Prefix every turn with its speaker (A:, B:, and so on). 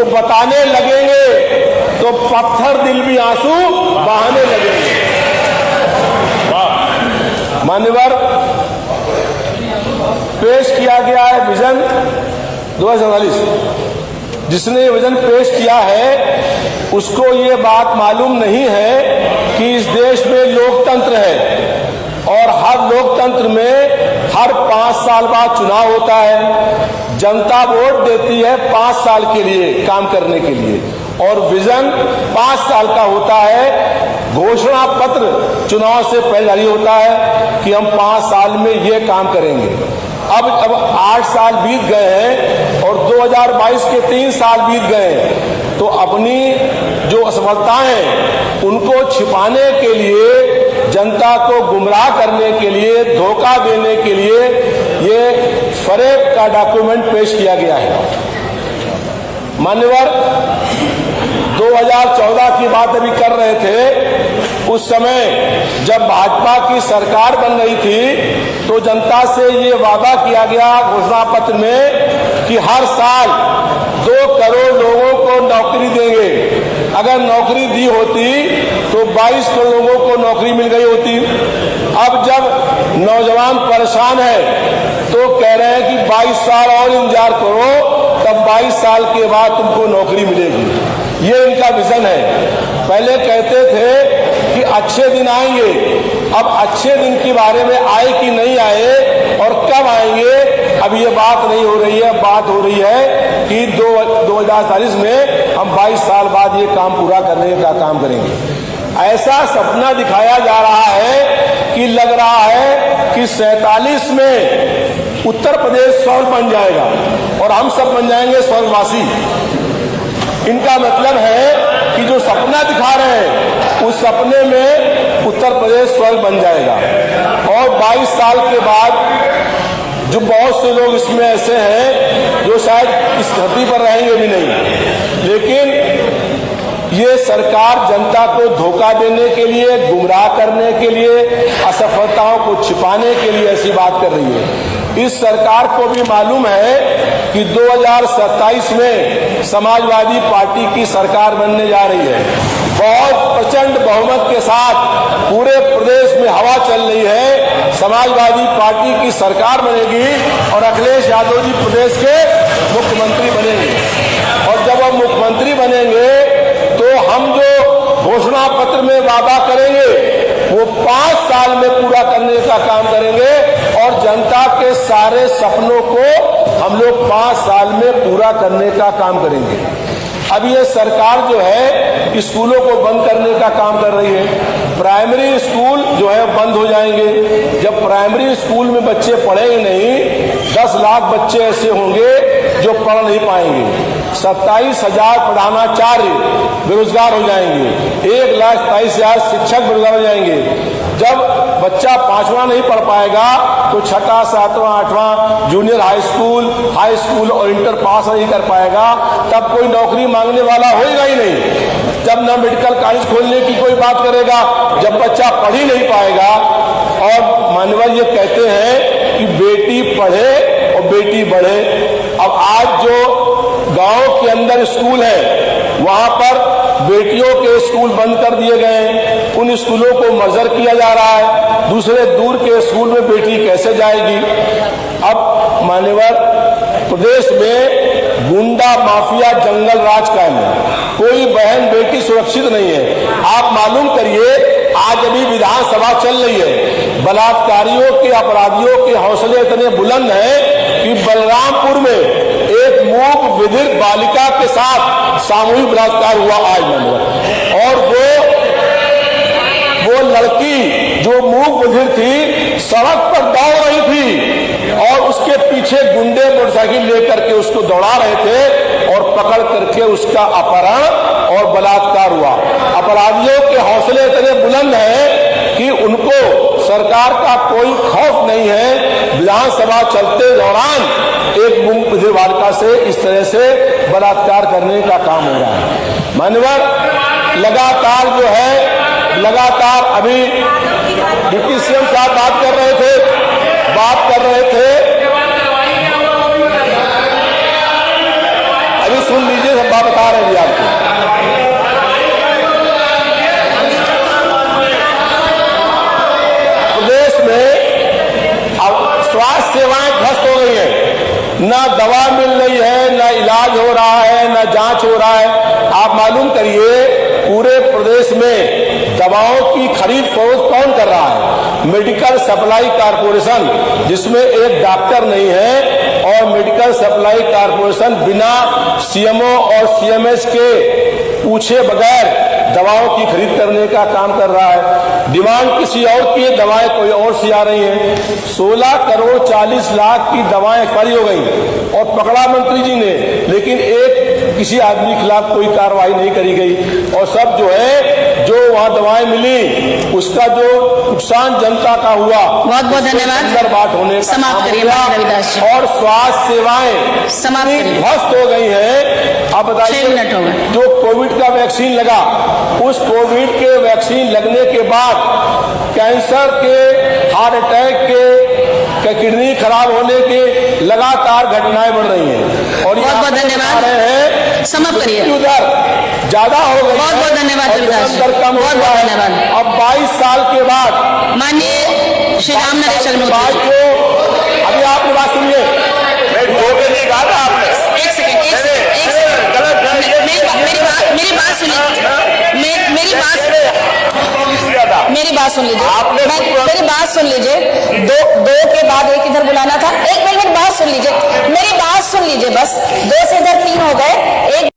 A: जो बताने लगेंगे तो पत्थर दिल भी आंसू बहाने लगेंगे। मान्यवर, पेश किया गया है विजन 2047। जिसने विजन पेश किया है उसको ये बात मालूम नहीं है कि इस देश में लोकतंत्र है और हर लोकतंत्र में हर 5 साल बाद चुनाव होता है। जनता वोट देती है 5 साल के लिए काम करने के लिए और विजन 5 साल का होता है। घोषणा पत्र चुनाव से पहले जारी होता है कि हम 5 साल में ये काम करेंगे। अब 8 साल बीत गए हैं और 2022 के 3 साल बीत गए हैं, तो अपनी जो असफलताएं उनको छिपाने के लिए, जनता को गुमराह करने के लिए, धोखा देने के लिए ये फरेब का डॉक्यूमेंट पेश किया गया है। मान्यवर, 2014 की बात अभी कर रहे थे। उस समय जब भाजपा की सरकार बन रही थी तो जनता से ये वादा किया गया घोषणा पत्र में कि हर साल 2 करोड़ लोगों को नौकरी देंगे। अगर नौकरी दी होती तो 22 करोड़ लोगों को नौकरी मिल गई होती। अब जब नौजवान परेशान है तो कह रहे हैं कि 22 साल और इंतजार करो, तब 22 साल के बाद तुमको नौकरी मिलेगी। ये इनका विजन है। पहले कहते थे कि अच्छे दिन आएंगे, अब अच्छे दिन के बारे में आए कि नहीं आए और कब आएंगे, अब ये बात नहीं हो रही है। बात हो रही है कि 2040 में हम 22 साल बाद ये काम पूरा करने का काम करेंगे। ऐसा सपना दिखाया जा रहा है कि लग रहा है कि 47 में उत्तर प्रदेश स्वर्ग बन जाएगा और हम सब बन जाएंगे स्वर्गवासी। इनका मतलब है कि जो सपना दिखा रहे हैं उस सपने में उत्तर प्रदेश स्वर्ग बन जाएगा और 22 साल के बाद जो बहुत से लोग इसमें ऐसे हैं जो शायद इस धरती पर रहेंगे भी नहीं। लेकिन ये सरकार जनता को धोखा देने के लिए, गुमराह करने के लिए, असफलताओं को छिपाने के लिए ऐसी बात कर रही है। इस सरकार को भी मालूम है कि 2027 में समाजवादी पार्टी की सरकार बनने जा रही है। बहुत प्रचंड बहुमत के साथ पूरे प्रदेश में हवा चल रही है। समाजवादी पार्टी की सरकार बनेगी और अखिलेश यादव जी प्रदेश के मुख्यमंत्री बनेंगे। और जब वो मुख्यमंत्री बनेंगे तो हम जो घोषणा पत्र में वादा करेंगे वो 5 साल में पूरा करने का काम करेंगे और जनता के सारे सपनों को हम लोग 5 साल में पूरा करने का काम करेंगे। अब ये सरकार जो है स्कूलों को बंद करने का काम कर रही है। प्राइमरी स्कूल जो है बंद हो जाएंगे। जब प्राइमरी स्कूल में बच्चे पढ़ेंगे नहीं, 10 लाख बच्चे ऐसे होंगे जो पढ़ नहीं पाएंगे। 27,000 प्रधानाचार्य बेरोजगार हो जाएंगे। 1,27,000 शिक्षक बेरोजगार हो जाएंगे। जब बच्चा 5वां नहीं पढ़ पाएगा तो 6वां, 7वां, 8वां जूनियर हाई स्कूल और इंटर पास नहीं कर पाएगा, तब कोई नौकरी मांगने वाला होगा ही नहीं। जब न मेडिकल कॉलेज खोलने की कोई बात करेगा जब बच्चा पढ़ ही नहीं पाएगा। और मानवर ये कहते हैं कि बेटी पढ़े और बेटी बढ़े। अब आज जो गांव के अंदर स्कूल है वहां पर बेटियों के स्कूल बंद कर दिए गए। उन स्कूलों को मर्जर किया जा रहा है। दूसरे दूर के स्कूल में बेटी कैसे जाएगी। अब मान्यवर, प्रदेश में गुंडा माफिया जंगल राज कायम है। कोई बहन बेटी सुरक्षित नहीं है। आप मालूम करिए, आज अभी विधानसभा चल रही है। बलात्कारियों के, अपराधियों के हौसले इतने बुलंद हैं कि बलरामपुर में एक मूक विधिर बालिका के साथ सामूहिक बलात्कार हुआ आज मानवर। और वो लड़की जो मूक विधिर थी सड़क पर दौड़ रही थी और उसके पीछे गुंडे मोटरसाइकिल लेकर के उसको दौड़ा रहे थे और पकड़ करके उसका अपहरण और बलात्कार हुआ। अपराधियों के हौसले इतने बुलंद हैं कि उनको सरकार का कोई खौफ नहीं है। विधानसभा चलते दौरान एक मूक विधिर बालिका से इस तरह से बलात्कार करने का काम हो रहा है। मान्यवर, लगातार अभी डिप्टी सीएम साहब बात कर रहे थे। अभी सुन लीजिए, सब दवा बता रहे हैं आपको। प्रदेश में अब स्वास्थ्य सेवाएं ध्वस्त हो गई हैं, ना दवा मिल रही है, ना इलाज हो रहा है, ना जांच हो रहा है। आप मालूम करिए पूरे प्रदेश में दवाओं की खरीद फरोख्त कौन कर रहा है? मेडिकल सप्लाई कारपोरेशन, जिसमें एक डॉक्टर नहीं है, और मेडिकल सप्लाई कारपोरेशन बिना सीएमओ और सीएमएस के पूछे बगैर दवाओं की खरीद करने का काम कर रहा है। डिमांड किसी और की है, दवाएं कोई और सी आ रही हैं। 16 करोड़ 40 लाख की दवाएं एक्सपायरी हो गई और पकड़ा मंत्री जी ने, लेकिन एक किसी आदमी के खिलाफ कोई कार्रवाई नहीं करी गई। और सब जो है, जो वहां दवाएं मिली उसका जो नुकसान जनता का हुआ,
B: बहुत बहुत धन्यवाद।
A: बात होने
B: समाप्त करिए रविदास जी।
A: और स्वास्थ्य सेवाएं
B: समाप्त करिए।
A: ध्वस्त हो गई है। अब बताइए,
B: 6 मिनट हो गए।
A: जो कोविड का वैक्सीन लगा, उस कोविड के वैक्सीन लगने के बाद कैंसर के, हार्ट अटैक के, किडनी खराब होने के लगातार घटनाएं बढ़ रही हैं। और
B: बहुत बहुत धन्यवाद। समाप्त करिए।
A: मृत्यु दर ज्यादा हो गई।
B: बहुत बहुत धन्यवाद रविदास जी।
A: दर कम
B: बहुत बहुत धन्यवाद।
A: अब 22 साल के बाद
B: माननीय श्री राम नरेश अग्निहोत्री जी।
A: अभी आपने बात सुनिए, कहा था आपने।
B: एक सेकंड मेरी बात सुनिए। मेरी बात सुन लीजिए। मेरी बात सुन लीजिए। दो के बाद एक इधर बुलाना था। एक मिनट मेरी बात सुन लीजिए। मेरी बात सुन लीजिए बस। 2 से इधर 3 हो गए। एक